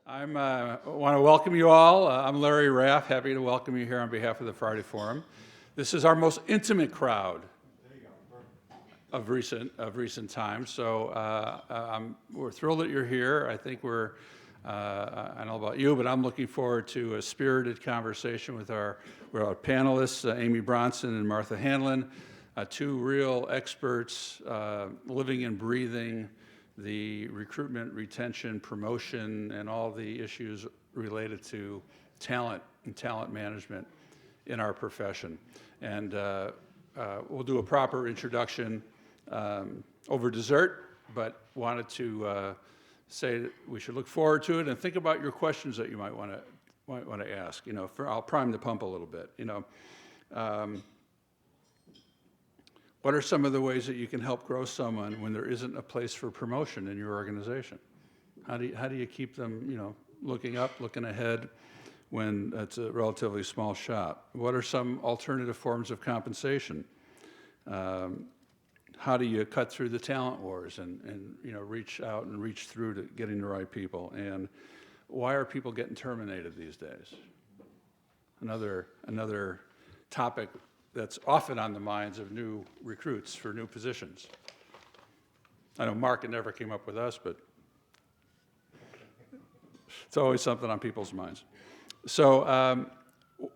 I want to welcome you all. I'm Larry Raff, happy to welcome you here on behalf of the Friday Forum. This is our most intimate crowd of recent times, so we're thrilled that you're here. I think I don't know about you, but I'm looking forward to a spirited conversation with our panelists, Amy Bronson and Martha Hanlon, two real experts living and breathing the recruitment, retention, promotion, and all the issues related to talent and talent management in our profession. And we'll do a proper introduction over dessert, but wanted to say that we should look forward to it and think about your questions that you might want to ask. I'll prime the pump a little bit. What are some of the ways that you can help grow someone when there isn't a place for promotion in your organization? How do you keep them, looking up, looking ahead when it's a relatively small shop? What are some alternative forms of compensation? How do you cut through the talent wars and reach out and reach through to getting the right people? And why are people getting terminated these days? Another topic that's often on the minds of new recruits for new positions. I know Mark never came up with us, but it's always something on people's minds. So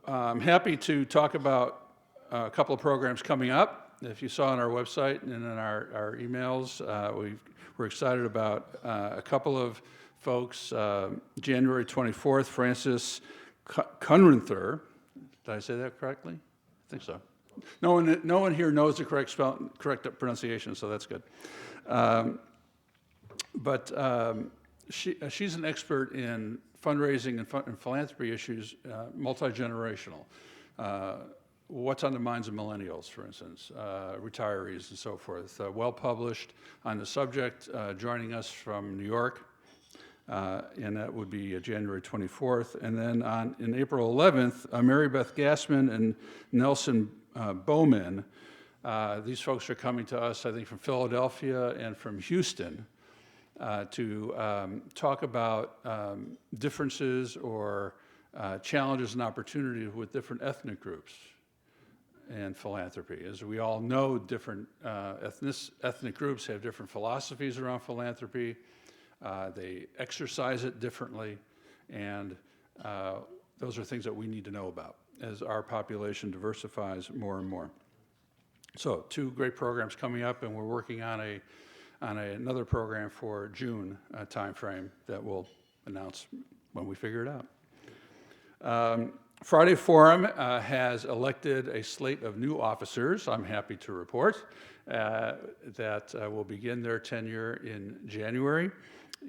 I'm happy to talk about a couple of programs coming up. If you saw on our website and in our emails, we're excited about a couple of folks. January 24th, Francis Kunrenther. Did I say that correctly? I think so. No one here knows the correct pronunciation, so that's good. She's an expert in fundraising and philanthropy issues, multi-generational. What's on the minds of millennials, for instance, retirees and so forth. Well published on the subject, joining us from New York, and that would be January 24th. And then in April 11th, Mary Beth Gassman and Nelson Bowman. These folks are coming to us, I think, from Philadelphia and from Houston to talk about differences or challenges and opportunities with different ethnic groups and philanthropy. As we all know, different ethnic groups have different philosophies around philanthropy. They exercise it differently, and those are things that we need to know about as our population diversifies more and more. So, two great programs coming up, and we're working on another program for June timeframe that we'll announce when we figure it out. Friday Forum has elected a slate of new officers, I'm happy to report, that will begin their tenure in January.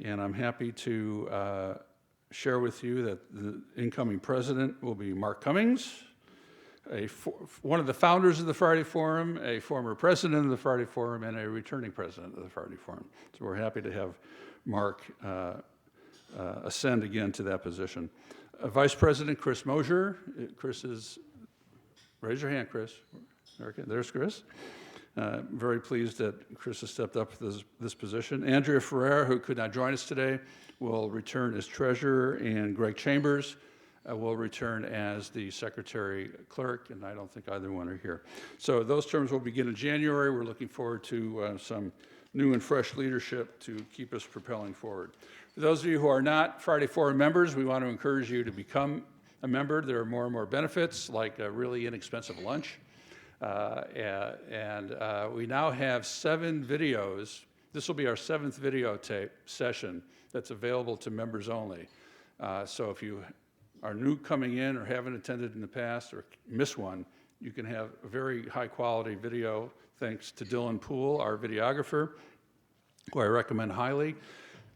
And I'm happy to share with you that the incoming president will be Mark Cummings, one of the founders of the Friday Forum, a former president of the Friday Forum, and a returning president of the Friday Forum. So we're happy to have Mark ascend again to that position. Vice President Chris Mosier. Raise your hand, Chris. Okay, there's Chris. Very pleased that Chris has stepped up for this position. Andrea Ferrer, who could not join us today, will return as treasurer, and Greg Chambers will return as the secretary clerk, and I don't think either one are here. So those terms will begin in January. We're looking forward to some new and fresh leadership to keep us propelling forward. For those of you who are not Friday Forum members, we want to encourage you to become a member. There are more and more benefits, like a really inexpensive lunch. We now have 7 videos. This will be our 7th videotape session that's available to members only. So if you are new coming in or haven't attended in the past or miss one, you can have a very high quality video thanks to Dylan Poole, our videographer, who I recommend highly,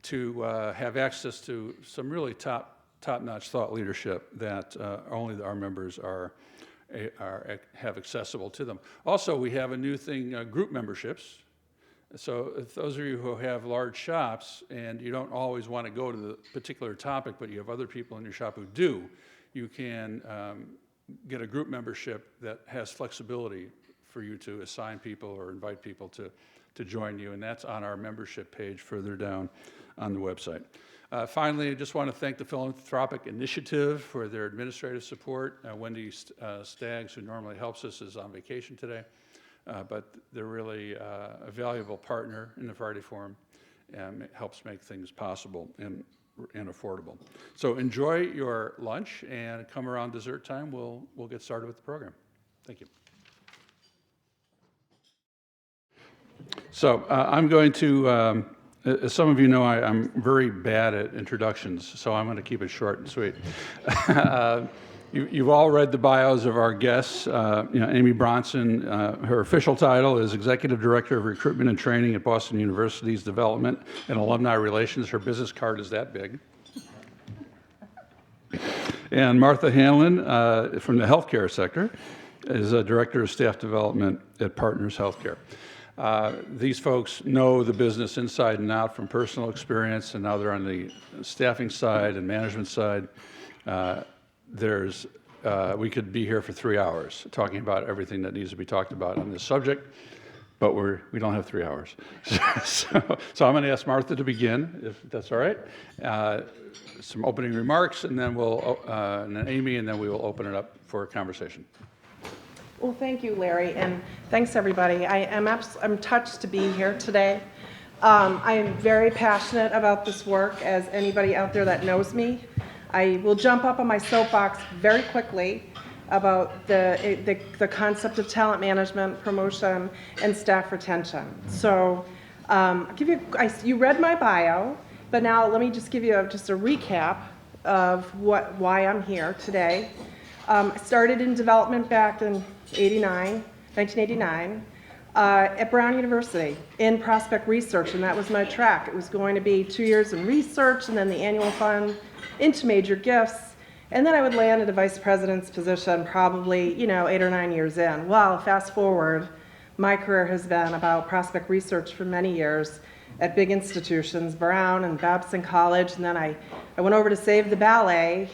to have access to some really top-notch thought leadership that only our members have accessible to them. Also, we have a new thing, group memberships. So if those of you who have large shops and you don't always want to go to the particular topic, but you have other people in your shop who do, you can get a group membership that has flexibility for you to assign people or invite people to join you, and that's on our membership page further down on the website. Finally, I just want to thank the Philanthropic Initiative for their administrative support. Wendy Staggs, who normally helps us, is on vacation today, but they're really a valuable partner in the Friday Forum and helps make things possible and affordable. So enjoy your lunch, and come around dessert time, we'll get started with the program. Thank you. So I'm going to, as some of you know, I'm very bad at introductions, so I'm going to keep it short and sweet. You've all read the bios of our guests. Amy Bronson, her official title is Executive Director of Recruitment and Training at Boston University's Development and Alumni Relations. Her business card is that big. And Martha Hanlon from the healthcare sector is a Director of Staff Development at Partners Healthcare. These folks know the business inside and out from personal experience, and now they're on the staffing side and management side. We could be here for 3 hours talking about everything that needs to be talked about on this subject, but we don't have 3 hours. So I'm going to ask Martha to begin, if that's all right. Some opening remarks, and then and then Amy, and then we will open it up for a conversation. Well, thank you, Larry, and thanks, everybody. I'm touched to be here today. I am very passionate about this work, as anybody out there that knows me. I will jump up on my soapbox very quickly about the concept of talent management, promotion, and staff retention. So you read my bio, but now let me just give you just a recap of why I'm here today. I started in development back in 1989, at Brown University in prospect research, and that was my track. It was going to be 2 years in research and then the annual fund into major gifts, and then I would land at a vice president's position probably 8 or 9 years in. Well, fast forward, my career has been about prospect research for many years at big institutions, Brown and Babson College, and then I went over to Save the Ballet,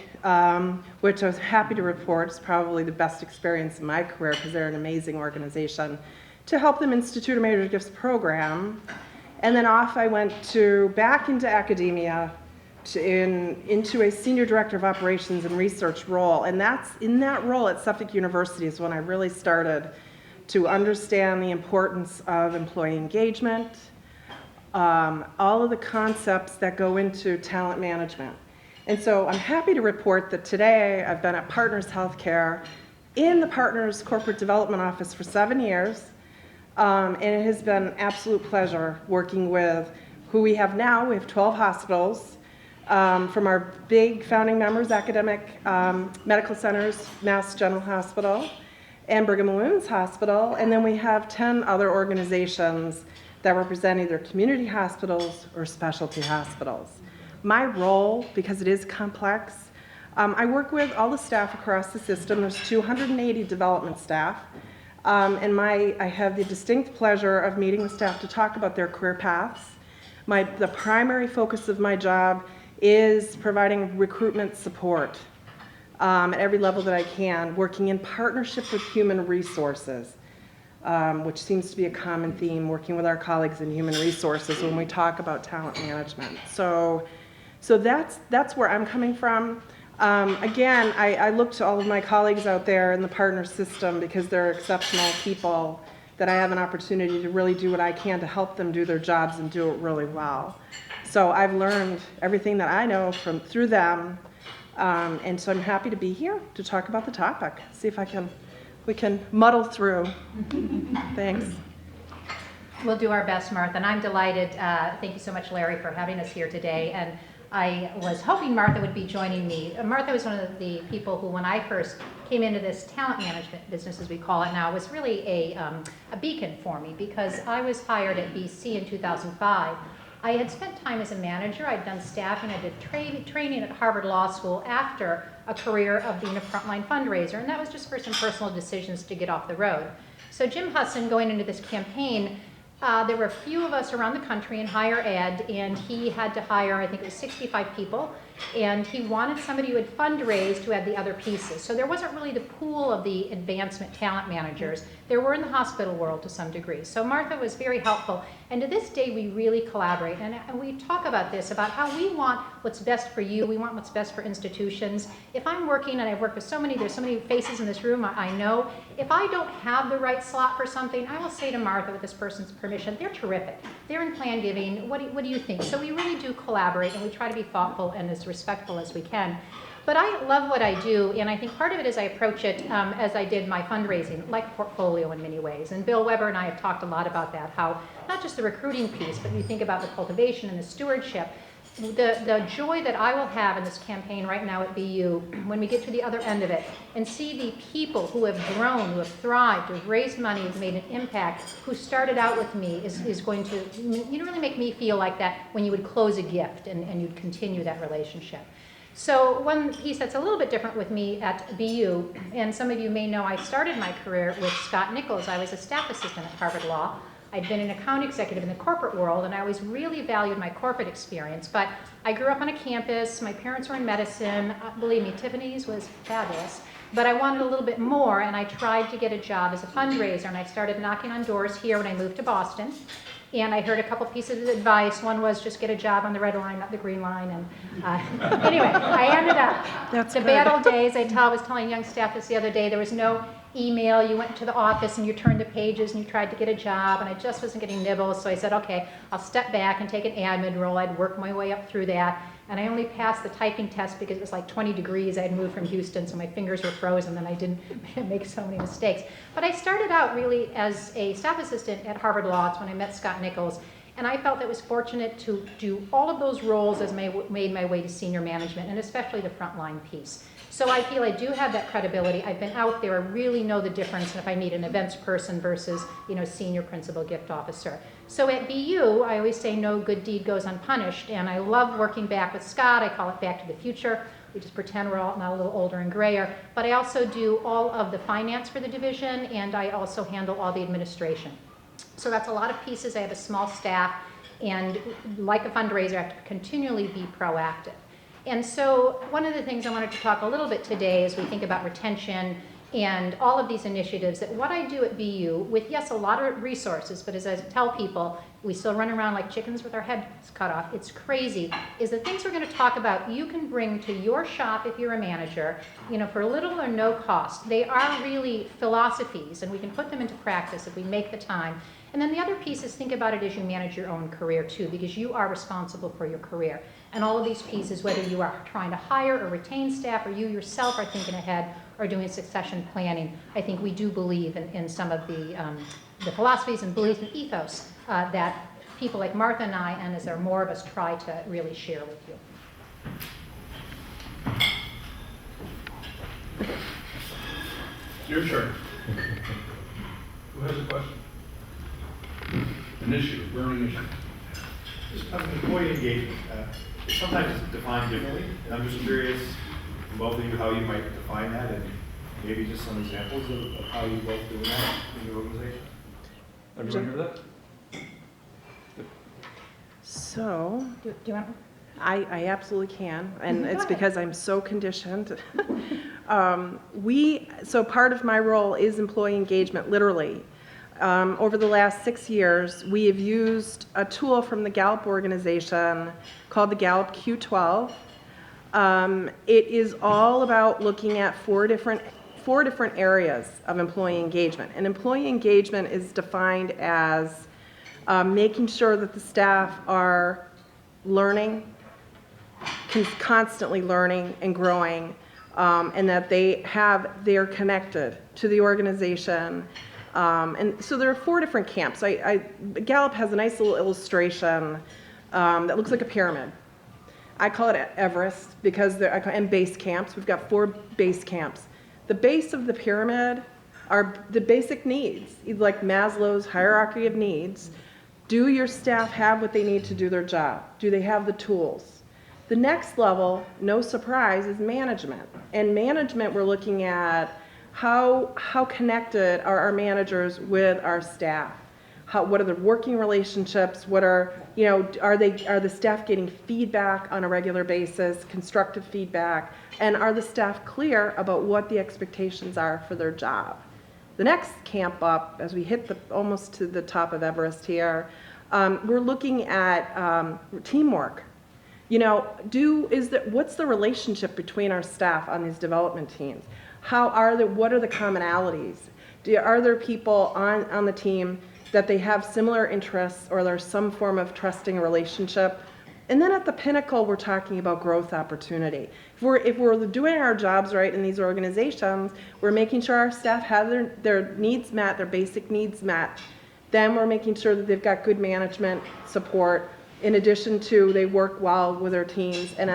which I was happy to report is probably the best experience in my career because they're an amazing organization, to help them institute a major gifts program. And then off I went back into academia into a senior director of operations and research role. And that's in that role at Suffolk University is when I really started to understand the importance of employee engagement, all of the concepts that go into talent management. And so I'm happy to report that today I've been at Partners Healthcare in the Partners Corporate Development Office for 7 years. And it has been an absolute pleasure working with who we have now. We have 12 hospitals, from our big founding members, academic medical centers, Mass General Hospital, and Brigham and Women's Hospital. And then we have 10 other organizations that represent either community hospitals or specialty hospitals. My role, because it is complex, I work with all the staff across the system. There's 280 development staff. And I have the distinct pleasure of meeting the staff to talk about their career paths. The primary focus of my job is providing recruitment support at every level that I can, working in partnership with human resources, which seems to be a common theme, working with our colleagues in human resources when we talk about talent management. So that's where I'm coming from. Again, I look to all of my colleagues out there in the partner system because they're exceptional people that I have an opportunity to really do what I can to help them do their jobs and do it really well. So I've learned everything that I know through them, and so I'm happy to be here to talk about the topic. See if we can muddle through. Thanks. We'll do our best, Martha, and I'm delighted. Thank you so much, Larry, for having us here today. And I was hoping Martha would be joining me. Martha was one of the people who, when I first came into this talent management business, as we call it now, was really a beacon for me because I was hired at BC in 2005. I had spent time as a manager. I'd done staffing. I did training at Harvard Law School after a career of being a frontline fundraiser, and that was just for some personal decisions to get off the road. So Jim Hudson, going into this campaign, there were a few of us around the country in higher ed, and he had to hire, I think it was 65 people And he wanted somebody who had fundraised who had the other pieces. So there wasn't really the pool of the advancement talent managers. There were in the hospital world to some degree. So Martha was very helpful. And to this day, we really collaborate. And we talk about this, about how we want what's best for you. We want what's best for institutions. If I'm working, and I've worked with there's so many faces in this room, I know, if I don't have the right slot for something, I will say to Martha, with this person's permission, they're terrific. They're in plan giving. What do you think? So we really do collaborate, and we try to be thoughtful and as respectful as we can. But I love what I do, and I think part of it is I approach it as I did my fundraising, like a portfolio in many ways. And Bill Weber and I have talked a lot about that, how not just the recruiting piece, but you think about the cultivation and the stewardship. The joy that I will have in this campaign right now at BU, when we get to the other end of it, and see the people who have grown, who have thrived, who have raised money, who've made an impact, who started out with me, is going to really make me feel like that when you would close a gift and you'd continue that relationship. So one piece that's a little bit different with me at BU, and some of you may know I started my career with Scott Nichols. I was a staff assistant at Harvard Law. I'd been an account executive in the corporate world, and I always really valued my corporate experience. But I grew up on a campus. My parents were in medicine. Believe me, Tiffany's was fabulous. But I wanted a little bit more, and I tried to get a job as a fundraiser, and I started knocking on doors here when I moved to Boston. And I heard a couple pieces of advice. One was just get a job on the red line, not the green line. And anyway, I ended up. That's the good. bad old days. I was telling young staff this the other day. There was no email. You went to the office and you turned the pages and you tried to get a job. And I just wasn't getting nibbles. So I said, okay, I'll step back and take an admin role. I'd work my way up through that. And I only passed the typing test because it was like 20 degrees. I had moved from Houston, so my fingers were frozen, and I didn't make so many mistakes. But I started out really as a staff assistant at Harvard Law. It's when I met Scott Nichols. And I felt that was fortunate to do all of those roles as I made my way to senior management, and especially the frontline piece. So I feel I do have that credibility. I've been out there. I really know the difference if I need an events person versus, senior principal gift officer. So at BU, I always say no good deed goes unpunished, and I love working back with Scott. I call it Back to the Future. We just pretend we're all now a little older and grayer. But I also do all of the finance for the division, and I also handle all the administration. So that's a lot of pieces. I have a small staff, and like a fundraiser, I have to continually be proactive. And so one of the things I wanted to talk a little bit today as we think about retention and all of these initiatives, that what I do at BU with, yes, a lot of resources, but as I tell people, we still run around like chickens with our heads cut off. It's crazy. Is the things we're going to talk about you can bring to your shop if you're a manager, for little or no cost. They are really philosophies, and we can put them into practice if we make the time. And then the other piece is think about it as you manage your own career too, because you are responsible for your career. And all of these pieces, whether you are trying to hire or retain staff, or you yourself are thinking ahead or doing succession planning, I think we do believe in some of the philosophies and beliefs and ethos that people like Martha and I, and as there are more of us, try to really share with you. Your turn. Who has a question? An issue, burning issue. Just employee engagement. Sometimes it's defined differently, and I'm just curious from both of you how you might define that, and maybe just some examples of how you both do that in your organization. Everyone hear that? So, Do you want? I absolutely can, and Go it's ahead. because I'm so conditioned. So part of my role is employee engagement, literally. Over the last 6 years, we have used a tool from the Gallup organization called the Gallup Q12. It is all about looking at four different areas of employee engagement. And employee engagement is defined as making sure that the staff are learning, constantly learning and growing, and that they're connected to the organization. And so there are four different camps. Gallup has a nice little illustration that looks like a pyramid. I call it Everest because and base camps. We've got 4 base camps. The base of the pyramid are the basic needs, like Maslow's hierarchy of needs. Do your staff have what they need to do their job? Do they have the tools? The next level, no surprise, is management. And management, we're looking at how connected are our managers with our staff? what are the working relationships? What are, you know, are the staff getting feedback on a regular basis, constructive feedback? And are the staff clear about what the expectations are for their job? The next camp up, as we hit almost to the top of Everest here, we're looking at teamwork. You know, what's the relationship between our staff on these development teams? What are the commonalities? Are there people on the team that they have similar interests, or there's some form of trusting relationship? And then at the pinnacle, we're talking about growth opportunity. If we're doing our jobs right in these organizations, we're making sure our staff have their needs met, their basic needs met. Then we're making sure that they've got good management support, in addition to they work well with their teams, and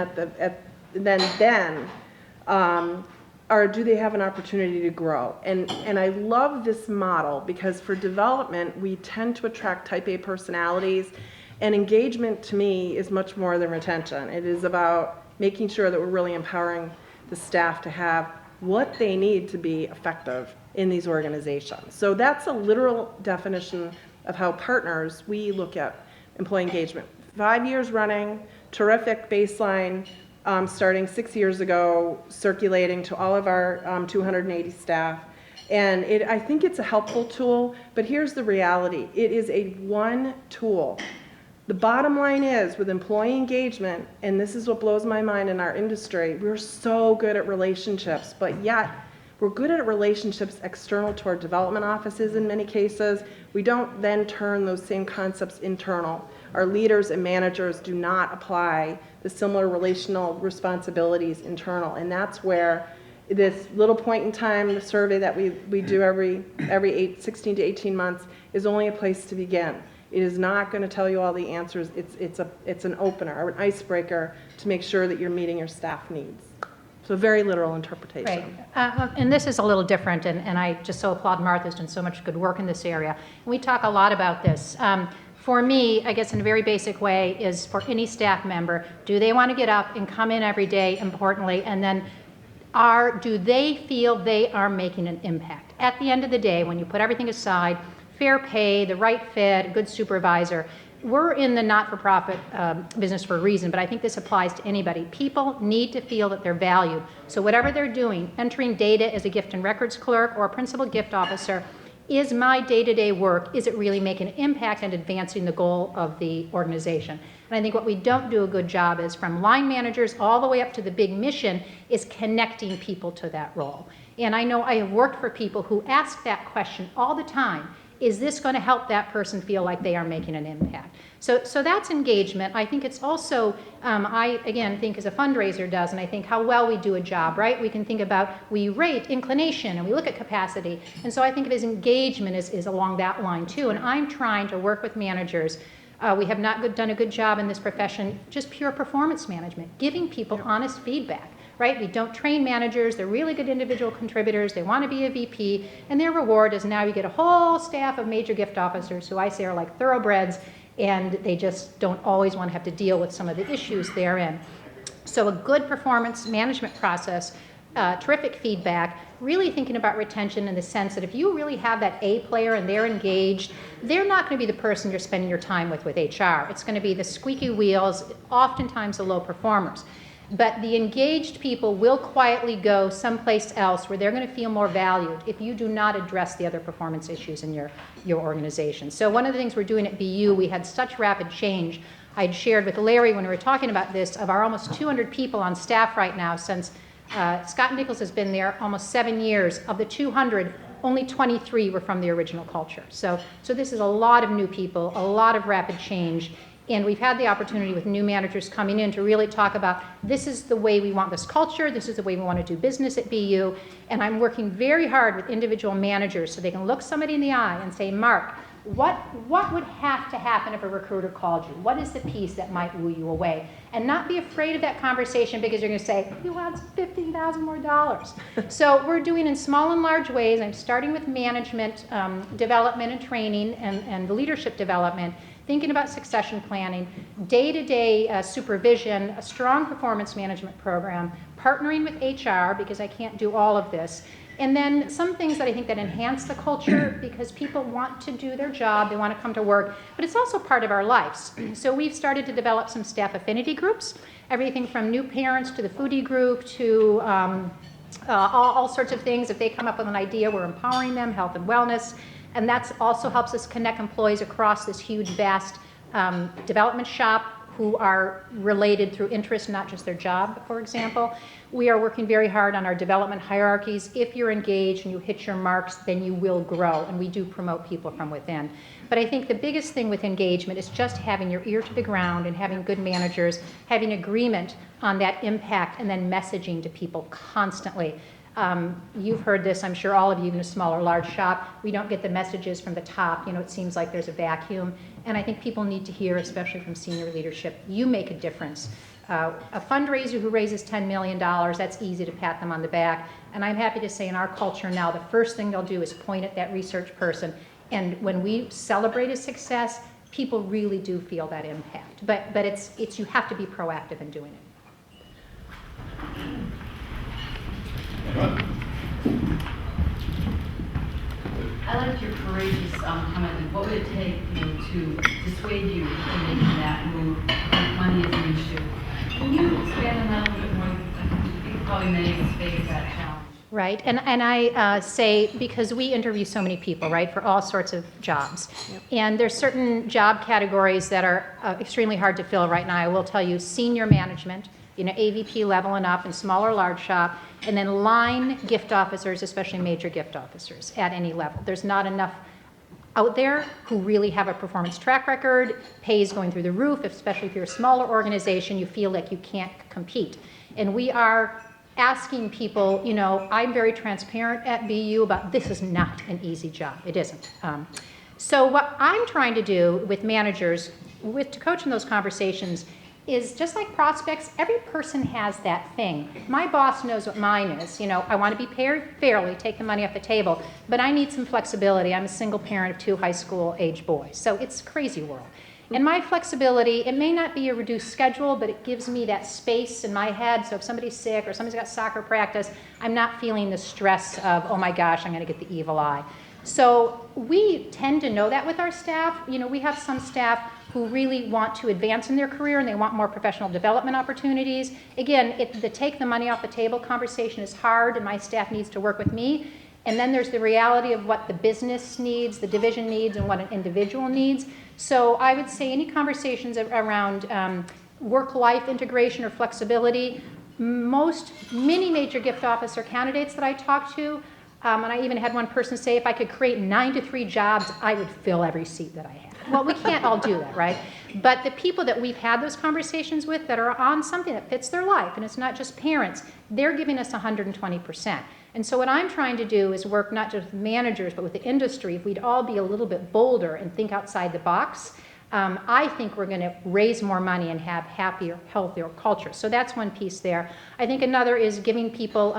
or do they have an opportunity to grow? And I love this model, because for development, we tend to attract type A personalities, and engagement to me is much more than retention. It is about making sure that we're really empowering the staff to have what they need to be effective in these organizations. So that's a literal definition of how partners, we look at employee engagement. 5 years running, terrific baseline, starting 6 years ago, circulating to all of our 280 staff. And I think it's a helpful tool, but here's the reality. It is one tool. The bottom line is, with employee engagement, and this is what blows my mind in our industry, we're so good at relationships, but yet we're good at relationships external to our development offices in many cases. We don't then turn those same concepts internal. Our leaders and managers do not apply the similar relational responsibilities internal, and that's where this little point in time, the survey that we do every 16 to 18 months, is only a place to begin. It is not going to tell you all the answers. It's an opener or an icebreaker to make sure that you're meeting your staff needs. So very literal interpretation. Right. And this is a little different, and I just so applaud Martha, who's done so much good work in this area. And we talk a lot about this. For me, I guess in a very basic way, is for any staff member, do they want to get up and come in every day, importantly, and then do they feel they are making an impact? At the end of the day, when you put everything aside, fair pay, the right fit, a good supervisor, we're in the not-for-profit business for a reason, but I think this applies to anybody. People need to feel that they're valued. So whatever they're doing, entering data as a gift and records clerk or a principal gift officer, is my day-to-day work, is it really making an impact and advancing the goal of the organization? And I think what we don't do a good job is, from line managers all the way up to the big mission, is connecting people to that role. And I know I have worked for people who ask that question all the time. Is this going to help that person feel like they are making an impact? So that's engagement. I think it's also, I again think as a fundraiser does, and I think how well we do a job, right? We can think about, we rate inclination and we look at capacity. And so I think of as engagement is along that line too. And I'm trying to work with managers. We have not done a good job in this profession, just pure performance management, giving people honest feedback. Right? We don't train managers. They're really good individual contributors. They want to be a VP, and their reward is now you get a whole staff of major gift officers who I say are like thoroughbreds, and they just don't always want to have to deal with some of the issues therein. So a good performance management process, terrific feedback, really thinking about retention in the sense that if you really have that A player and they're engaged, they're not going to be the person you're spending your time with HR. It's going to be the squeaky wheels, oftentimes the low performers. But the engaged people will quietly go someplace else where they're going to feel more valued if you do not address the other performance issues in your organization. So one of the things we're doing at BU, we had such rapid change. I'd shared with Larry when we were talking about this, of our almost 200 people on staff right now, since Scott Nichols has been there almost 7 years. Of the 200, only 23 were from the original culture. So this is a lot of new people, a lot of rapid change. And we've had the opportunity with new managers coming in to really talk about, this is the way we want this culture, this is the way we want to do business at BU. And I'm working very hard with individual managers so they can look somebody in the eye and say, Mark, what would have to happen if a recruiter called you? What is the piece that might woo you away? And not be afraid of that conversation, because you're going to say, you want $15,000 more. So we're doing in small and large ways. I'm starting with management development and training and leadership development, thinking about succession planning, day-to-day supervision, a strong performance management program, partnering with HR, because I can't do all of this, And then some things that I think that enhance the culture, because people want to do their job, they want to come to work, but it's also part of our lives. So we've started to develop some staff affinity groups, everything from new parents to the foodie group to all sorts of things. If they come up with an idea, we're empowering them, health and wellness. And that also helps us connect employees across this huge, vast development shop who are related through interest, not just their job, for example. We are working very hard on our development hierarchies. If you're engaged and you hit your marks, then you will grow, and we do promote people from within. But I think the biggest thing with engagement is just having your ear to the ground and having good managers, having agreement on that impact, and then messaging to people constantly. You've heard this, I'm sure all of you in a small or large shop, we don't get the messages from the top, it seems like there's a vacuum. And I think people need to hear, especially from senior leadership, you make a difference. A fundraiser who raises $10 million, that's easy to pat them on the back. And I'm happy to say in our culture now, the first thing they'll do is point at that research person. And when we celebrate a success, people really do feel that impact. But it's you have to be proactive in doing it. I liked your courageous comment. What would it take to dissuade you from making that move if money is an issue? Can you expand on that a little bit more? I think probably many of us face that challenge. Right, and I say, because we interview so many people, right, for all sorts of jobs. Yep. And there's certain job categories that are extremely hard to fill right now. I will tell you, senior management, AVP level and up in small or large shop, and then line gift officers, especially major gift officers at any level. There's not enough out there who really have a performance track record, pay is going through the roof, especially if you're a smaller organization, you feel like you can't compete. And we are asking people, I'm very transparent at BU about this is not an easy job. It isn't. So what I'm trying to do with managers, to coach in those conversations, is just like prospects, every person has that thing. My boss knows what mine is. I want to be paid fairly, take the money off the table, but I need some flexibility. I'm a single parent of 2 high school age boys, so it's a crazy world. And my flexibility, it may not be a reduced schedule, but it gives me that space in my head, so if somebody's sick or somebody's got soccer practice, I'm not feeling the stress of, oh my gosh, I'm gonna get the evil eye. So we tend to know that with our staff. We have some staff who really want to advance in their career and they want more professional development opportunities. Again, the take the money off the table conversation is hard and my staff needs to work with me. And then there's the reality of what the business needs, the division needs, and what an individual needs. So I would say any conversations around work-life integration or flexibility, many major gift officer candidates that I talk to, and I even had one person say, if I could create 9 to 3 jobs, I would fill every seat that I had. Well, we can't all do that, right? But the people that we've had those conversations with that are on something that fits their life, and it's not just parents, they're giving us 120%. And so what I'm trying to do is work not just with managers, but with the industry. If we'd all be a little bit bolder and think outside the box, I think we're going to raise more money and have happier, healthier culture. So that's one piece there. I think another is giving people,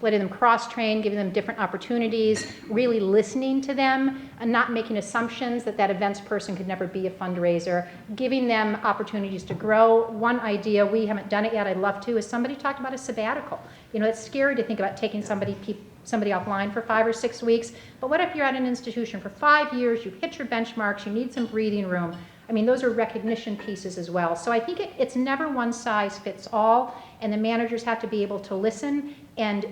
letting them cross-train, giving them different opportunities, really listening to them, and not making assumptions that events person could never be a fundraiser, giving them opportunities to grow. One idea, we haven't done it yet, I'd love to, is somebody talked about a sabbatical. It's scary to think about taking somebody offline for 5 or 6 weeks, but what if you're at an institution for 5 years, you've hit your benchmarks, you need some breathing room. Those are recognition pieces as well. So I think it's never one size fits all, and the managers have to be able to listen and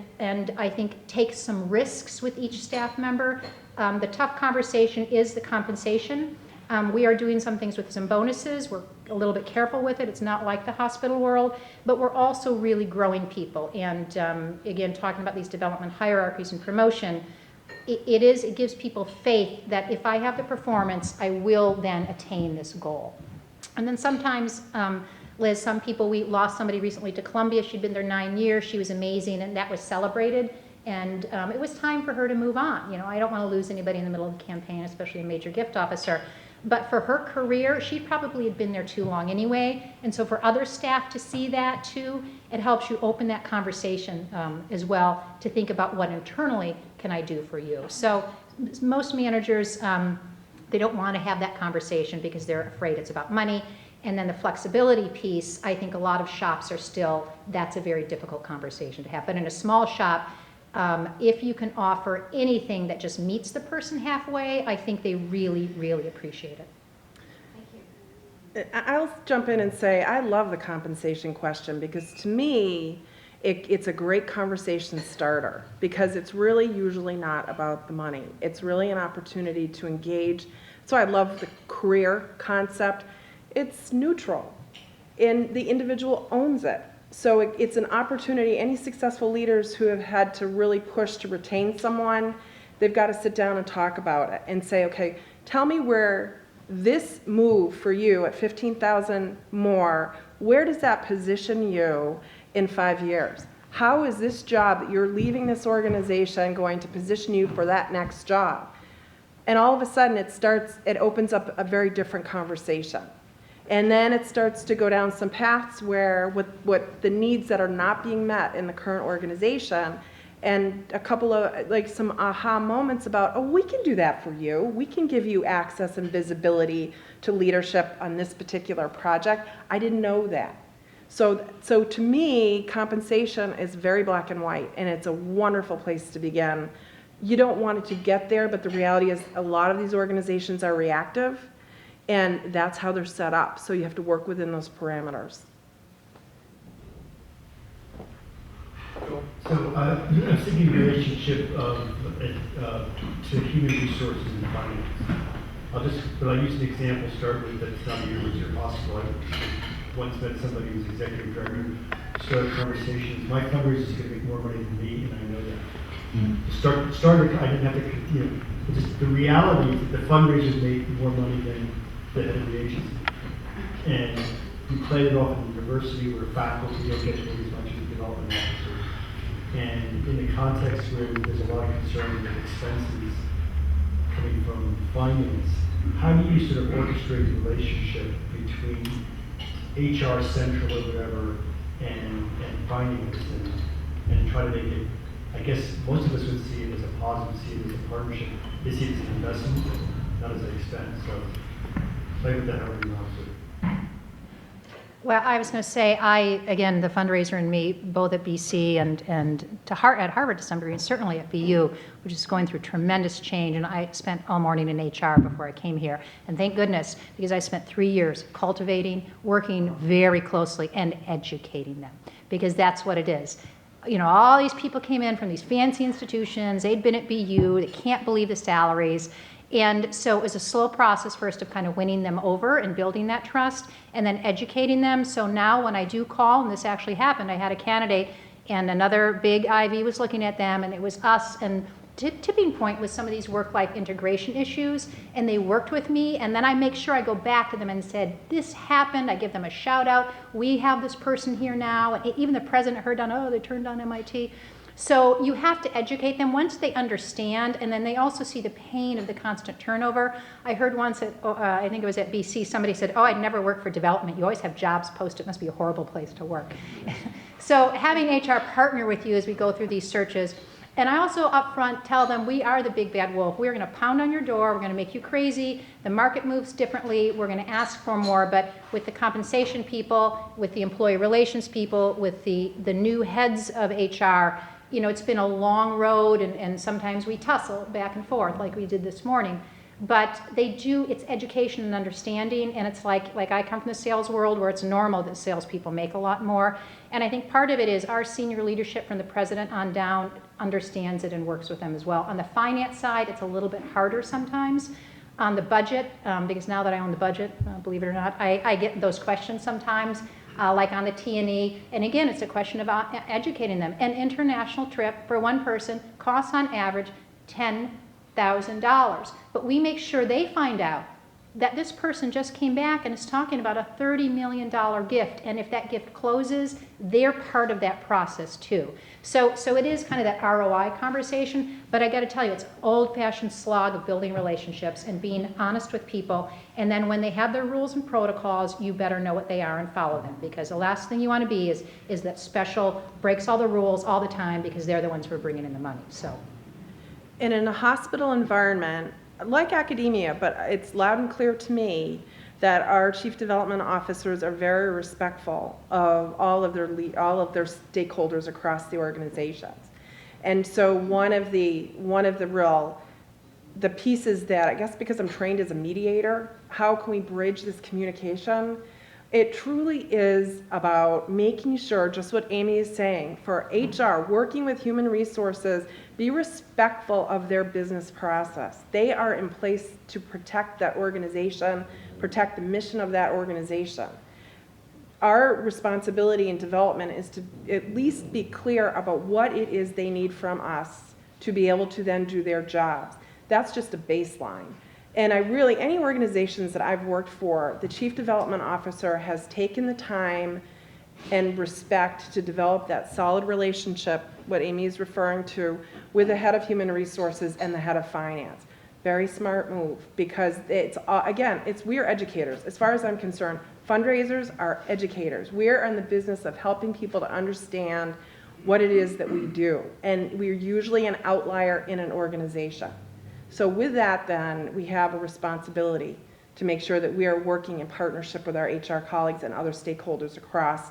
I think take some risks with each staff member. The tough conversation is the compensation. We are doing some things with some bonuses. We're a little bit careful with it. It's not like the hospital world, but we're also really growing people. And again, talking about these development hierarchies and promotion, it gives people faith that if I have the performance, I will then attain this goal. And then sometimes, Liz, some people, we lost somebody recently to Columbia. She'd been there 9 years. She was amazing, and that was celebrated. And it was time for her to move on. I don't want to lose anybody in the middle of the campaign, especially a major gift officer. But for her career, she probably had been there too long anyway. And so for other staff to see that too, it helps you open that conversation as well to think about what internally can I do for you. So most managers, they don't want to have that conversation because they're afraid it's about money. And then the flexibility piece, I think a lot of shops are still, that's a very difficult conversation to have. But in a small shop, If you can offer anything that just meets the person halfway, I think they really, really appreciate it. I'll jump in and say, I love the compensation question because to me, it's a great conversation starter because it's really usually not about the money. It's really an opportunity to engage. So I love the career concept. It's neutral and the individual owns it. So it's an opportunity. Any successful leaders who have had to really push to retain someone, they've got to sit down and talk about it and say, okay, tell me where this move for you at 15,000 more, where does that position you in 5 years? How is this job that you're leaving this organization going to position you for that next job? And all of a sudden it opens up a very different conversation. And then it starts to go down some paths where what the needs that are not being met in the current organization, and a couple of, like, some aha moments about, oh, we can do that for you. We can give you access and visibility to leadership on this particular project. I didn't know that. So to me, compensation is very black and white, and it's a wonderful place to begin. You don't want it to get there, but the reality is a lot of these organizations are reactive, and that's how they're set up. So you have to work within those parameters. So I'm thinking relationship to human resources and finance. I'll use an example, start with that's not you, it's your hospital. I once met somebody who's executive director, started conversations. My fundraiser is going to make more money than me, and I know that. Started, I didn't have to, just the reality is that the fundraisers make more money than the head of the agency. And you play it off in the university where faculty don't get paid as much as development officers. And in the context where there's a lot of concern with expenses coming from finance, how do you sort of orchestrate the relationship between HR Central or whatever and finance and try to make it, I guess most of us would see it as a positive, see it as a partnership, they see it as an investment, not as an expense. So play with that however you want to. Well, I was going to say, again, the fundraiser and me, both at BC and at Harvard to some degree, and certainly at BU, which is going through tremendous change. And I spent all morning in HR before I came here. And thank goodness, because I spent 3 years cultivating, working very closely, and educating them, because that's what it is. You know, all these people came in from these fancy institutions. They'd been at BU. They can't believe the salaries. And so it was a slow process first of kind of winning them over and building that trust and then educating them. So now when I do call, and this actually happened, I had a candidate and another big IV was looking at them, and it was us, and tipping point was some of these work-life integration issues, and they worked with me, and then I make sure I go back to them and said, this happened. I give them a shout out. We have this person here now. And even the president heard on, oh, they turned on MIT. So you have to educate them once they understand, and then they also see the pain of the constant turnover. I heard once at, I think it was at BC, somebody said, oh, I'd never work for development. You always have jobs posted. It must be a horrible place to work. So having HR partner with you as we go through these searches. And I also up front tell them we are the big bad wolf. We're going to pound on your door. We're going to make you crazy. The market moves differently. We're going to ask for more. But with the compensation people, with the employee relations people, with the new heads of HR, you know, it's been a long road, and sometimes we tussle back and forth like we did this morning. But they do, it's education and understanding, and it's like I come from the sales world where it's normal that salespeople make a lot more. And I think part of it is our senior leadership from the president on down understands it and works with them as well. On the finance side, it's a little bit harder sometimes. On the budget, because now that I own the budget, believe it or not, I get those questions sometimes. Like on the T&E, and again, it's a question about educating them. An international trip for one person costs on average $10,000, but we make sure they find out that this person just came back and is talking about a $30 million gift, and if that gift closes, they're part of that process too. So it is kind of that ROI conversation, but I got to tell you, it's an old-fashioned slog of building relationships and being honest with people, and then when they have their rules and protocols, you better know what they are and follow them, because the last thing you want to be is that special, breaks all the rules all the time because they're the ones who are bringing in the money. So, And in a hospital environment, like academia, but it's loud and clear to me that our chief development officers are very respectful of all of their stakeholders across the organizations. And so the pieces that, I guess because I'm trained as a mediator, how can we bridge this communication? It truly is about making sure, just what Amy is saying, for HR, working with human resources, be respectful of their business process. They are in place to protect that organization, protect the mission of that organization. Our responsibility in development is to at least be clear about what it is they need from us to be able to then do their jobs. That's just a baseline. And any organizations that I've worked for, the chief development officer has taken the time and respect to develop that solid relationship, what Amy is referring to, with the head of human resources and the head of finance. Very smart move, because we are educators. As far as I'm concerned, fundraisers are educators. We're in the business of helping people to understand what it is that we do. And we're usually an outlier in an organization. So with that, then, we have a responsibility to make sure that we are working in partnership with our HR colleagues and other stakeholders across,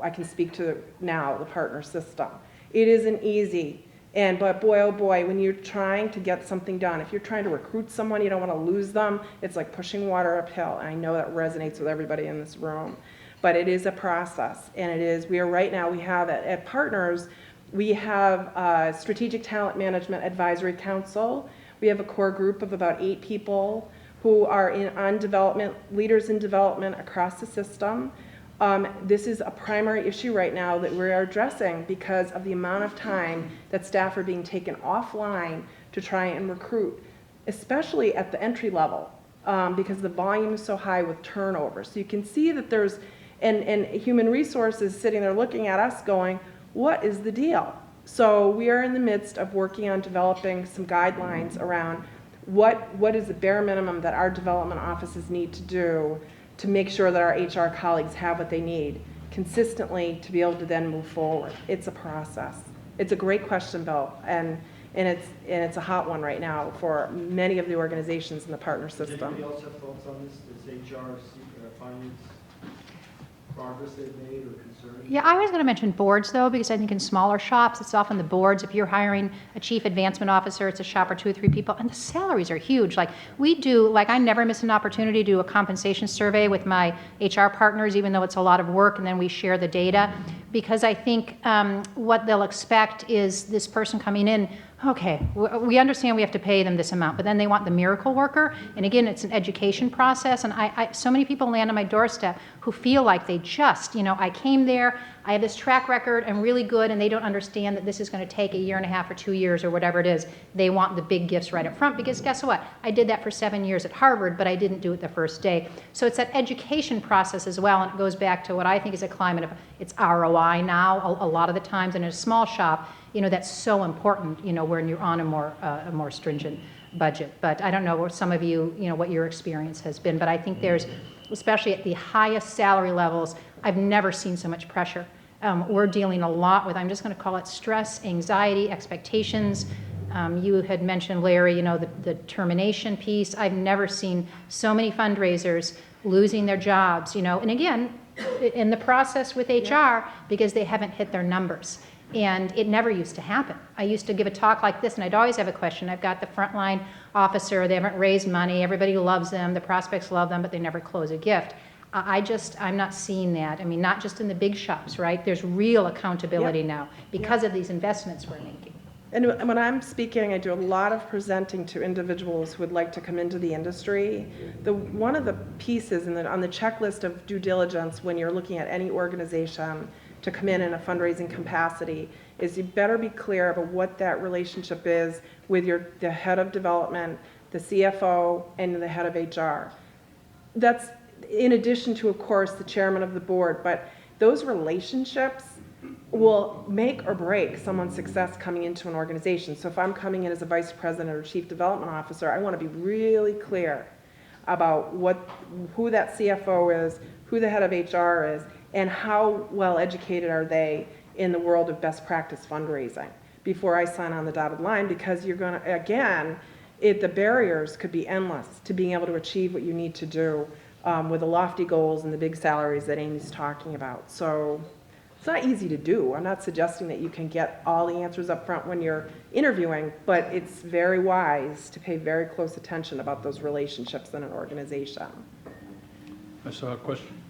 I can speak to now, the partner system. It isn't easy, but boy, oh boy, when you're trying to get something done, if you're trying to recruit someone, you don't want to lose them, it's like pushing water uphill. And I know that resonates with everybody in this room. But it is a process, and we have at Partners, we have a Strategic Talent Management Advisory Council. We have a core group of about 8 people who are on development, leaders in development across the system. This is a primary issue right now that we are addressing because of the amount of time that staff are being taken offline to try and recruit, especially at the entry level, because the volume is so high with turnover. So you can see that there's, and human resources sitting there looking at us going, what is the deal? So we are in the midst of working on developing some guidelines around what is the bare minimum that our development offices need to do to make sure that our HR colleagues have what they need consistently to be able to then move forward. It's a process. It's a great question, Bill, and it's a hot one right now for many of the organizations in the partner Does system. anybody else have thoughts on this? Does HR see finance progress they've made or concerns? Yeah, I was going to mention boards, though, because I think in smaller shops, it's often the boards. If you're hiring a chief advancement officer, it's a shop or 2 or 3 people, and the salaries are huge. I never miss an opportunity to do a compensation survey with my HR partners, even though it's a lot of work, and then we share the data, because I think what they'll expect is this person coming in, okay, we understand we have to pay them this amount, but then they want the miracle worker. And again, it's an education process. And so many people land on my doorstep who feel like they just, I came there, I have this track record, I'm really good, and they don't understand that this is going to take 1.5 years or 2 years or whatever it is. They want the big gifts right up front, because guess what? I did that for 7 years at Harvard, but I didn't do it the first day. So it's that education process as well, and it goes back to what I think is a climate of, it's ROI now, a lot of the times, and in a small shop, that's so important, when you're on a more stringent budget. But I don't know what some of you, what your experience has been, but I think there's, especially at the highest salary levels, I've never seen so much pressure. We're dealing a lot with, I'm just going to call it stress, anxiety, expectations. You had mentioned, Larry, the termination piece. I've never seen so many fundraisers losing their jobs, and again, in the process with HR, because they haven't hit their numbers. And it never used to happen. I used to give a talk like this, and I'd always have a question. I've got the frontline officer, they haven't raised money, everybody loves them, the prospects love them, but they never close a gift. I'm not seeing that. I mean, not just in the big shops, right? There's real accountability now because of these investments we're making. And when I'm speaking, I do a lot of presenting to individuals who would like to come into the industry. One of the pieces on the checklist of due diligence when you're looking at any organization to come in a fundraising capacity is you better be clear about what that relationship is with the head of development, the CFO, and the head of HR. That's in addition to, of course, the chairman of the board, but those relationships will make or break someone's success coming into an organization. So if I'm coming in as a vice president or chief development officer, I want to be really clear about who that CFO is, who the head of HR is, and how well educated are they in the world of best practice fundraising before I sign on the dotted line, because you're going to, again, the barriers could be endless to being able to achieve what you need to do with the lofty goals and the big salaries that Amy's talking about. So It's not easy to do. I'm not suggesting that you can get all the answers up front when you're interviewing, but it's very wise to pay very close attention about those relationships in an organization. I saw a question.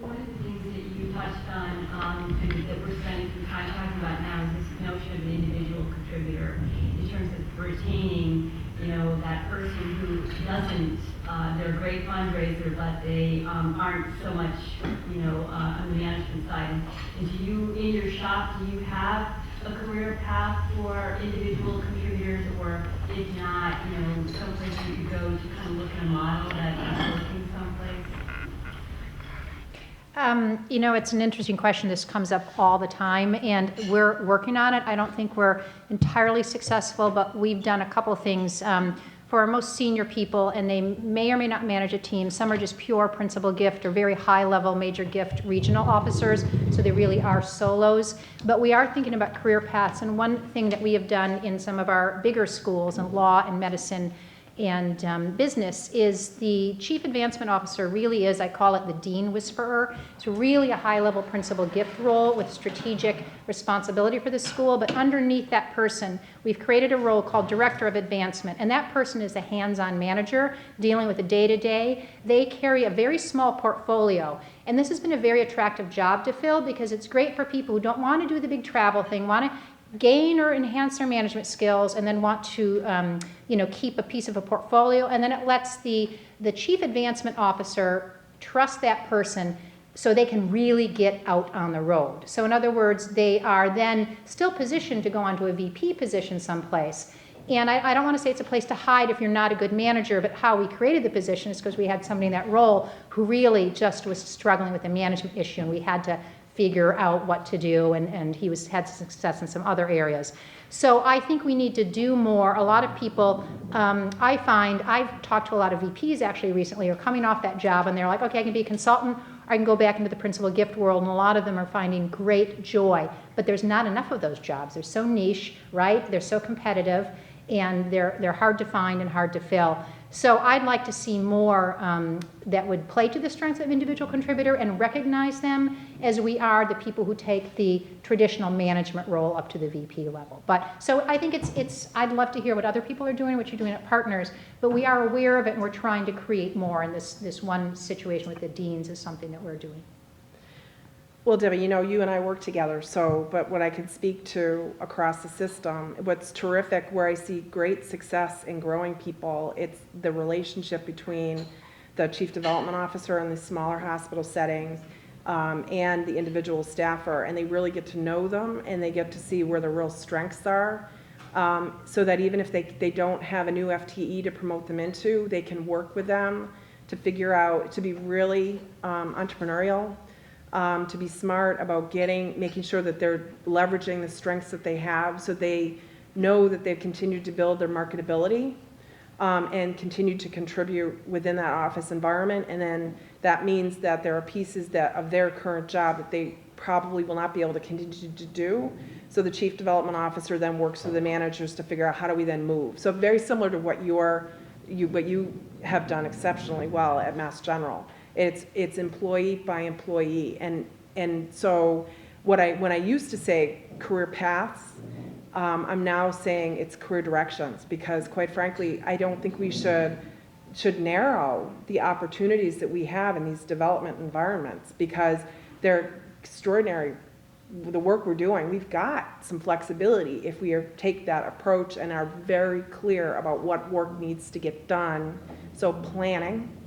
One of the things that you touched on, and that we're spending some time talking about now is this notion of an individual contributor in terms of retaining, that person who doesn't, they're a great fundraiser, but they aren't so much, on the management side. And do you, in your shop, do you have a career path for individual contributors, or if not, someplace you could go to kind of look at a model that is working someplace? It's an interesting question. This comes up all the time, and we're working on it. I don't think we're entirely successful, but we've done a couple things for our most senior people, and they may or may not manage a team. Some are just pure principal gift or very high-level major gift regional officers, so they really are solos. But we are thinking about career paths, and one thing that we have done in some of our bigger schools in law and medicine and business is the chief advancement officer really is, I call it the dean whisperer. It's really a high-level principal gift role with strategic responsibility for the school, but underneath that person, we've created a role called director of advancement, and that person is a hands-on manager dealing with the day-to-day. They carry a very small portfolio, and this has been a very attractive job to fill because it's great for people who don't want to do the big travel thing, want to gain or enhance their management skills, and then want to keep a piece of a portfolio, and then it lets the chief advancement officer trust that person so they can really get out on the road. So in other words, they are then still positioned to go onto a VP position someplace. And I don't want to say it's a place to hide if you're not a good manager, but how we created the position is because we had somebody in that role who really just was struggling with a management issue, and we had to figure out what to do, and he had success in some other areas. So I think we need to do more. A lot of people, I find, I've talked to a lot of VPs actually recently who are coming off that job, and they're like, okay, I can be a consultant, or I can go back into the principal gift world, and a lot of them are finding great joy. But there's not enough of those jobs. They're so niche, right? They're so competitive, and they're hard to find and hard to fill. So I'd like to see more that would play to the strengths of individual contributor and recognize them as we are the people who take the traditional management role up to the VP level. But so I think I'd love to hear what other people are doing, what you're doing at Partners, but we are aware of it and we're trying to create more, and this one situation with the deans is something that we're doing. Well, Debbie, you and I work together, but what I can speak to across the system, what's terrific, where I see great success in growing people, it's the relationship between the chief development officer in the smaller hospital settings and the individual staffer, and they really get to know them, and they get to see where the real strengths are, so that even if they don't have a new FTE to promote them into, they can work with them to figure out, to be really entrepreneurial, to be smart about making sure that they're leveraging the strengths that they have, so they know that they've continued to build their marketability and continue to contribute within that office environment. And then that means that there are pieces of their current job that they probably will not be able to continue to do. So the chief development officer then works with the managers to figure out how do we then move. So very similar to what you have done exceptionally well at Mass General. It's employee by employee, and so when I used to say career paths, I'm now saying it's career directions, because quite frankly, I don't think we should narrow the opportunities that we have in these development environments, because they're extraordinary. The work we're doing, we've got some flexibility if we take that approach and are very clear about what work needs to get done. So planning,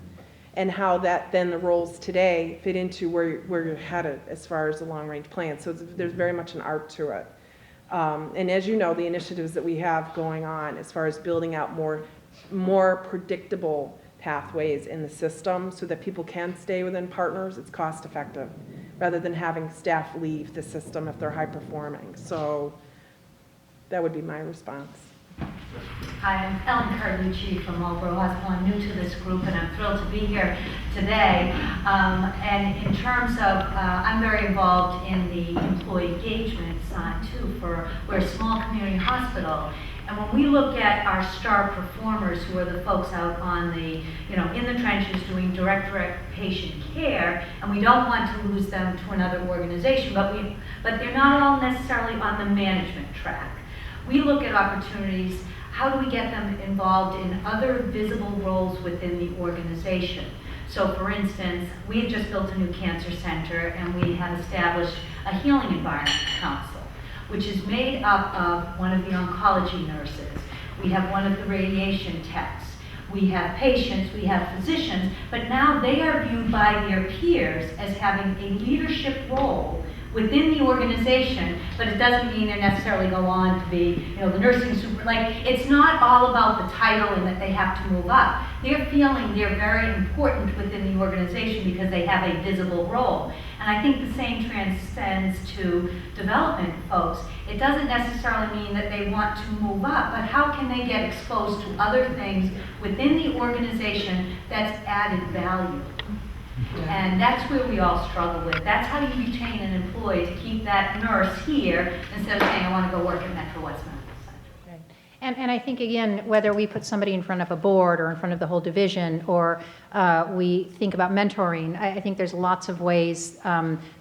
and how that then the roles today fit into where you're headed as far as the long-range plan. So there's very much an art to it. And as you know, the initiatives that we have going on as far as building out more predictable pathways in the system so that people can stay within Partners, it's cost effective, rather than having staff leave the system if they're high performing. So that would be my response. Hi, I'm Ellen Carducci from Marlborough Hospital. I'm new to this group, and I'm thrilled to be here today. And in terms of, I'm very involved in the employee engagement side too. We're a small community hospital, And when we look at our star performers, who are the folks out on the, in the trenches doing direct patient care, and we don't want to lose them to another organization, but they're not all necessarily on the management track. We look at opportunities, how do we get them involved in other visible roles within the organization? So for instance, we had just built a new cancer center and we have established a healing environment council, which is made up of one of the oncology nurses. We have one of the radiation techs. We have patients, we have physicians, but now they are viewed by their peers as having a leadership role within the organization, but it doesn't mean they necessarily go on to be, the nursing super, it's not all about the title and that they have to move up. They're feeling they're very important within the organization because they have a visible role. And I think the same transcends to development folks. It doesn't necessarily mean that they want to move up, but how can they get exposed to other things within the organization that's added value? And that's where we all struggle with. That's how you retain an employee to keep that nurse here instead of saying, I want to go work at Metro West Medical Center. Right. And I think, again, whether we put somebody in front of a board or in front of the whole division, or we think about mentoring, I think there's lots of ways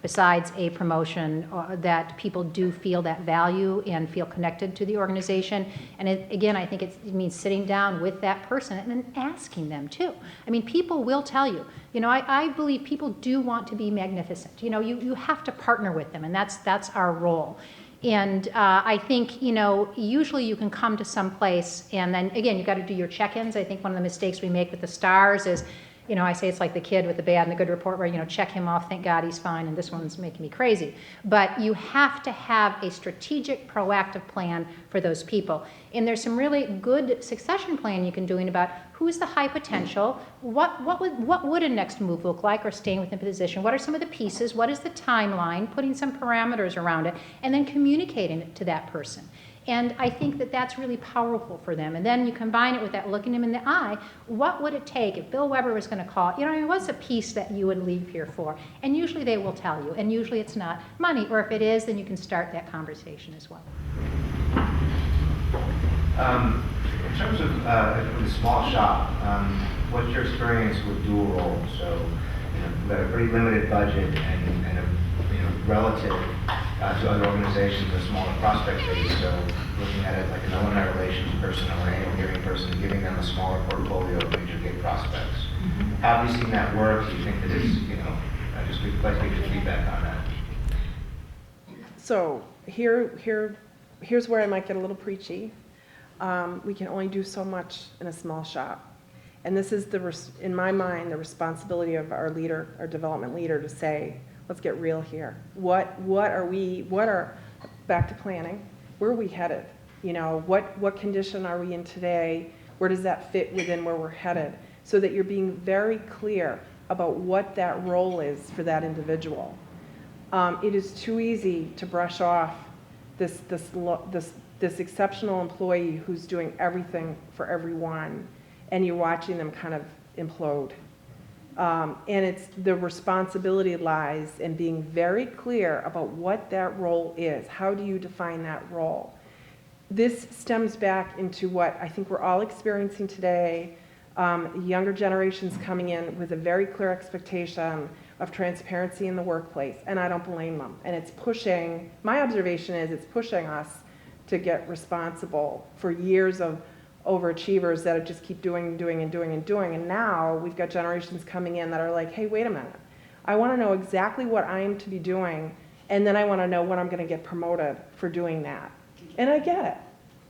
besides a promotion that people do feel that value and feel connected to the organization. And again, I think it means sitting down with that person and then asking them too. I mean, people will tell you. I believe people do want to be magnificent. You have to partner with them, and that's our role. And I think, usually you can come to some place, and then, again, you've got to do your check-ins. I think one of the mistakes we make with the stars is, I say it's like the kid with the bad and the good report where, check him off, thank God he's fine, and this one's making me crazy. But you have to have a strategic, proactive plan for those people. And there's some really good succession plan you can do about who's the high potential, what would a next move look like, or staying within position, what are some of the pieces, what is the timeline, putting some parameters around it, and then communicating it to that person. And I think that that's really powerful for them. And then you combine it with that looking them in the eye. What would it take if Bill Weber was going to call, what's a piece that you would leave here for? And usually they will tell you. And usually it's not money. Or if it is, then you can start that conversation as well. In terms of with a small shop, what's your experience with dual roles? So, we've got a pretty limited budget and a relative to other organizations, a smaller prospect base. So, looking at it like an owner relations person or an annual hearing person, giving them a smaller portfolio of major gig prospects. How have you seen that work? Do you think that it's, I just would like to get your feedback on that. So here's where I might get a little preachy. We can only do so much in a small shop. And this is, in my mind, the responsibility of our leader, our development leader, to say, let's get real here. Back to planning, where are we headed? What condition are we in today? Where does that fit within where we're headed? So that you're being very clear about what that role is for that individual. It is too easy to brush off this exceptional employee who's doing everything for everyone, and you're watching them kind of implode. And it's the responsibility lies in being very clear about what that role is. How do you define that role? This stems back into what I think we're all experiencing today. Younger generations coming in with a very clear expectation of transparency in the workplace, and I don't blame them. And it's pushing, my observation is it's pushing us to get responsible for years of overachievers that just keep doing. And now we've got generations coming in that are like, hey, wait a minute. I want to know exactly what I am to be doing, and then I want to know when I'm going to get promoted for doing that. And I get it.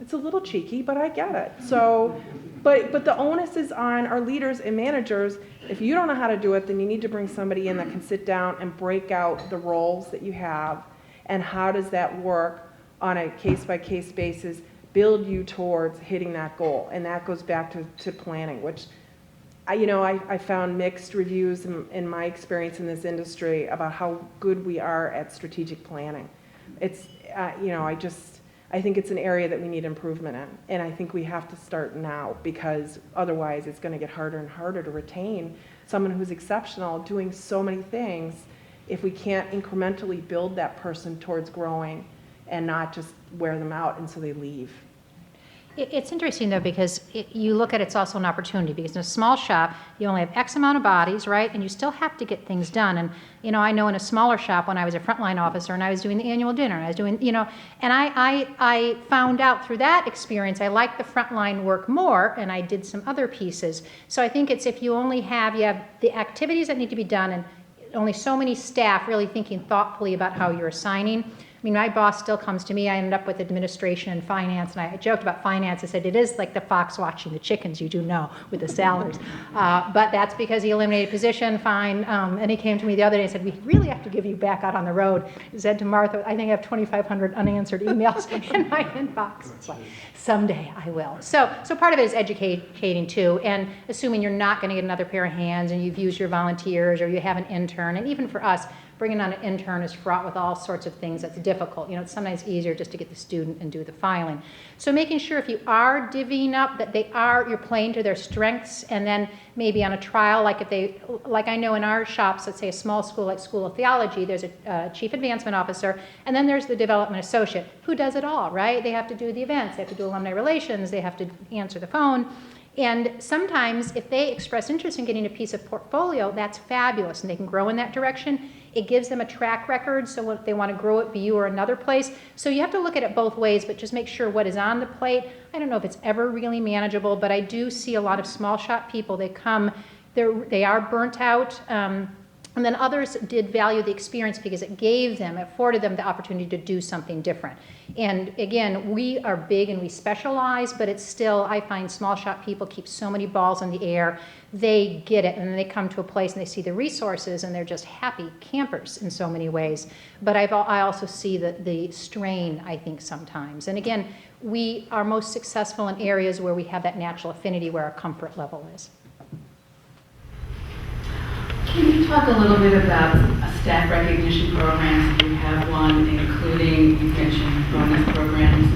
It's a little cheeky, but I get it. So, but the onus is on our leaders and managers. If you don't know how to do it, then you need to bring somebody in that can sit down and break out the roles that you have, and how does that work on a case-by-case basis, build you towards hitting that goal. And that goes back to planning, which I found mixed reviews in my experience in this industry about how good we are at strategic planning. It's, I think it's an area that we need improvement in. And I think we have to start now, because otherwise it's going to get harder and harder to retain someone who's exceptional doing so many things if we can't incrementally build that person towards growing and not just wear them out and so they leave. It's interesting though, because you look at it's also an opportunity, because in a small shop, you only have X amount of bodies, right? And you still have to get things done. And, you know, I know in a smaller shop when I was a frontline officer and I was doing the annual dinner, and I was doing, you know, and I found out through that experience, I liked the frontline work more, and I did some other pieces. So I think it's if you have the activities that need to be done and only so many staff really thinking thoughtfully about how you're assigning. I mean, my boss still comes to me. I ended up with administration and finance, and I joked about finance. I said, it is like the fox watching the chickens, you do know, with the salaries. But that's because he eliminated position, fine. And he came to me the other day and said, we really have to give you back out on the road. He said to Martha, I think I have 2,500 unanswered emails in my inbox. It's like, someday I will. So part of it is educating too, and assuming you're not going to get another pair of hands and you've used your volunteers or you have an intern. And even for us, bringing on an intern is fraught with all sorts of things that's difficult. You know, it's sometimes easier just to get the student and do the filing. So making sure if you are divvying up that you're playing to their strengths, and then maybe on a trial, like I know in our shops, let's say a small school like School of Theology, there's a chief advancement officer, and then there's the development associate who does it all, right? They have to do the events, they have to do alumni relations, they have to answer the phone. And sometimes if they express interest in getting a piece of portfolio, that's fabulous, and they can grow in that direction. It gives them a track record, so if they want to grow at BU or another place. So you have to look at it both ways, but just make sure what is on the plate. I don't know if it's ever really manageable, but I do see a lot of small shop people. They are burnt out. And then others did value the experience because it afforded them the opportunity to do something different. And again, we are big and we specialize, but it's still, I find small shop people keep so many balls in the air. They get it, and then they come to a place and they see the resources and they're just happy campers in so many ways. But I also see the strain, I think, sometimes. And again, we are most successful in areas where we have that natural affinity, where our comfort level is. Can you talk a little bit about staff recognition programs? You have one, including, you mentioned bonus programs.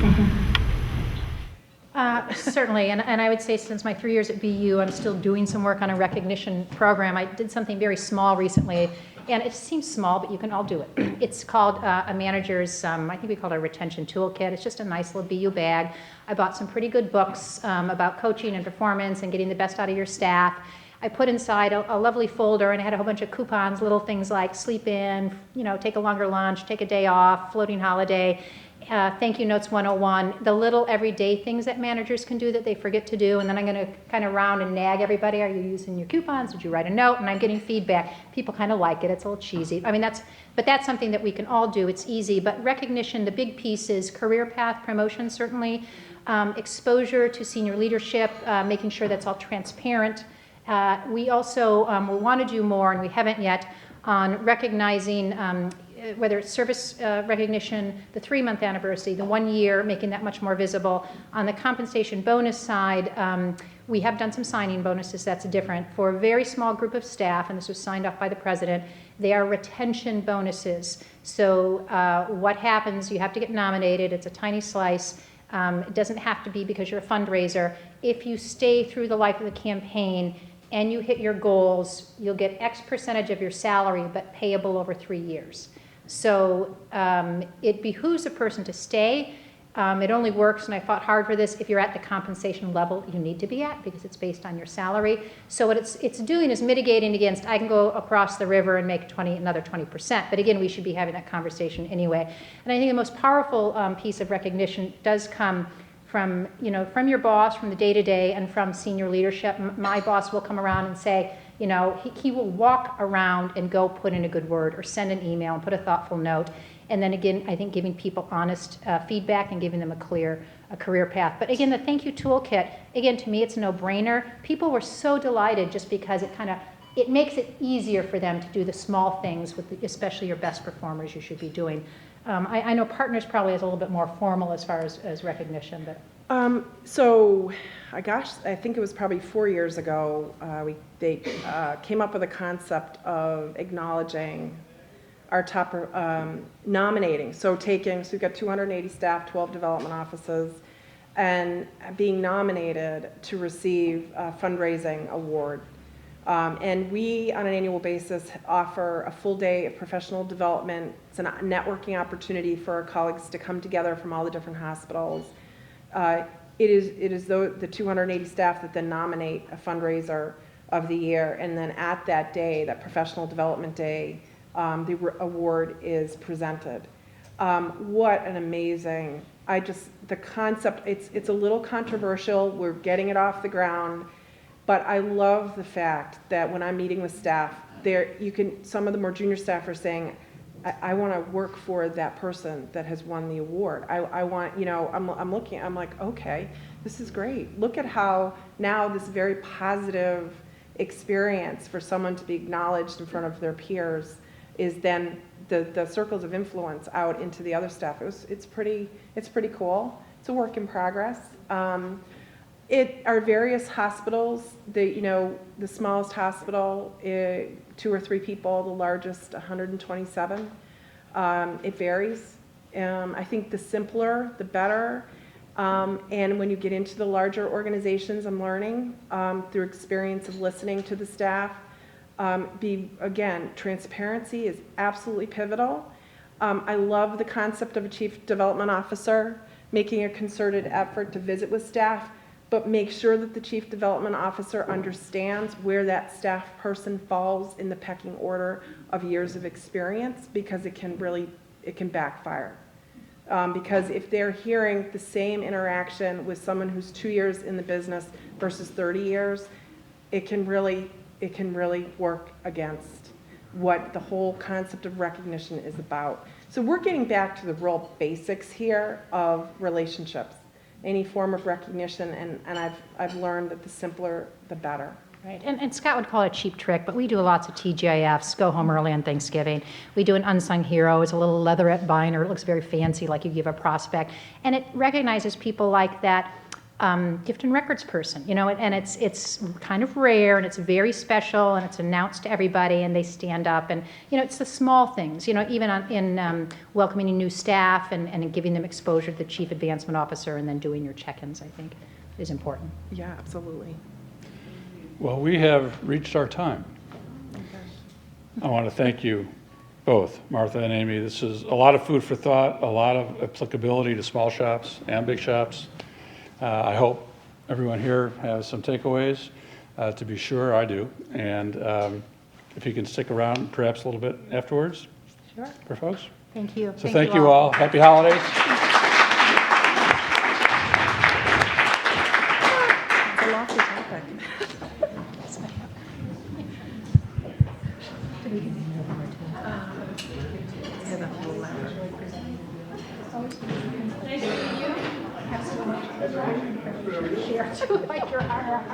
Certainly, and I would say since my 3 years at BU, I'm still doing some work on a recognition program. I did something very small recently, and it seems small, but you can all do it. It's called a manager's, I think we call it a retention toolkit. It's just a nice little BU bag. I bought some pretty good books about coaching and performance and getting the best out of your staff. I put inside a lovely folder, and I had a whole bunch of coupons, little things like sleep in, take a longer lunch, take a day off, floating holiday, thank you notes 101, the little everyday things that managers can do that they forget to do. And then I'm going to kind of round and nag everybody. Are you using your coupons? Did you write a note? And I'm getting feedback. People kind of like it. It's a little cheesy. I mean, but that's something that we can all do. It's easy. But recognition, the big piece is career path promotion, certainly, exposure to senior leadership, making sure that's all transparent. We also want to do more, and we haven't yet, on recognizing whether it's service recognition, the 3-month anniversary, the 1 year, making that much more visible. On the compensation bonus side, we have done some signing bonuses. That's different. For a very small group of staff, and this was signed off by the president, they are retention bonuses. So what happens, you have to get nominated. It's a tiny slice. It doesn't have to be because you're a fundraiser. If you stay through the life of the campaign and you hit your goals, you'll get X percentage of your salary, but payable over 3 years. So it behooves a person to stay. It only works, and I fought hard for this, if you're at the compensation level you need to be at, because it's based on your salary. So what it's doing is mitigating against, I can go across the river and make another 20%. But again, we should be having that conversation anyway. And I think the most powerful piece of recognition does come from your boss, from the day-to-day, and from senior leadership. My boss will come around and say, he will walk around and go put in a good word or send an email and put a thoughtful note. And then again, I think giving people honest feedback and giving them a clear career path. But again, the thank you toolkit, again, to me, it's a no-brainer. People were so delighted just because it makes it easier for them to do the small things with especially your best performers you should be doing. I know Partners probably is a little bit more formal as far as recognition, but. I think it was probably 4 years ago, they came up with a concept of acknowledging our top nominating. So we've got 280 staff, 12 development offices, and being nominated to receive a fundraising award. And we, on an annual basis, offer a full day of professional development. It's a networking opportunity for our colleagues to come together from all the different hospitals. it is the 280 staff that then nominate a fundraiser of the year, and then at that day, that professional development day, the award is presented. What an amazing, the concept, it's a little controversial, we're getting it off the ground, but I love the fact that when I'm meeting with staff, some of the more junior staff are saying, I want to work for that person that has won the award. I want, I'm looking, I'm like, okay, this is great. Look at how now this very positive experience for someone to be acknowledged in front of their peers is then the circles of influence out into the other staff. It's pretty cool. It's a work in progress. Our various hospitals, the smallest hospital, 2 or 3 people, the largest 127. It varies. I think the simpler, the better. And when you get into the larger organizations, I'm learning through experience of listening to the staff. Again, transparency is absolutely pivotal. I love the concept of a chief development officer making a concerted effort to visit with staff, but make sure that the chief development officer understands where that staff person falls in the pecking order of years of experience, because it can backfire. Because if they're hearing the same interaction with someone who's 2 years in the business versus 30 years, it can really work against what the whole concept of recognition is about. So we're getting back to the real basics here of relationships, any form of recognition, and I've learned that the simpler, the better. Right, and Scott would call it a cheap trick, but we do lots of TGIFs, go home early on Thanksgiving. We do an unsung hero. It's a little leatherette binder. It looks very fancy, like you give a prospect. And it recognizes people like that gift and records person, and it's kind of rare, and it's very special, and it's announced to everybody, and they stand up, and, it's the small things, even in welcoming new staff and giving them exposure to the chief advancement officer, and then doing your check-ins, I think, is important. Yeah, absolutely. Well, we have reached our time. I want to thank you both, Martha and Amy. This is a lot of food for thought, a lot of applicability to small shops and big shops. I hope everyone here has some takeaways. To be sure, I do. And if you can stick around perhaps a little bit afterwards. Sure. For folks. Thank you. So thank you all. Happy holidays. It's a lofty topic. Share too, like your heart.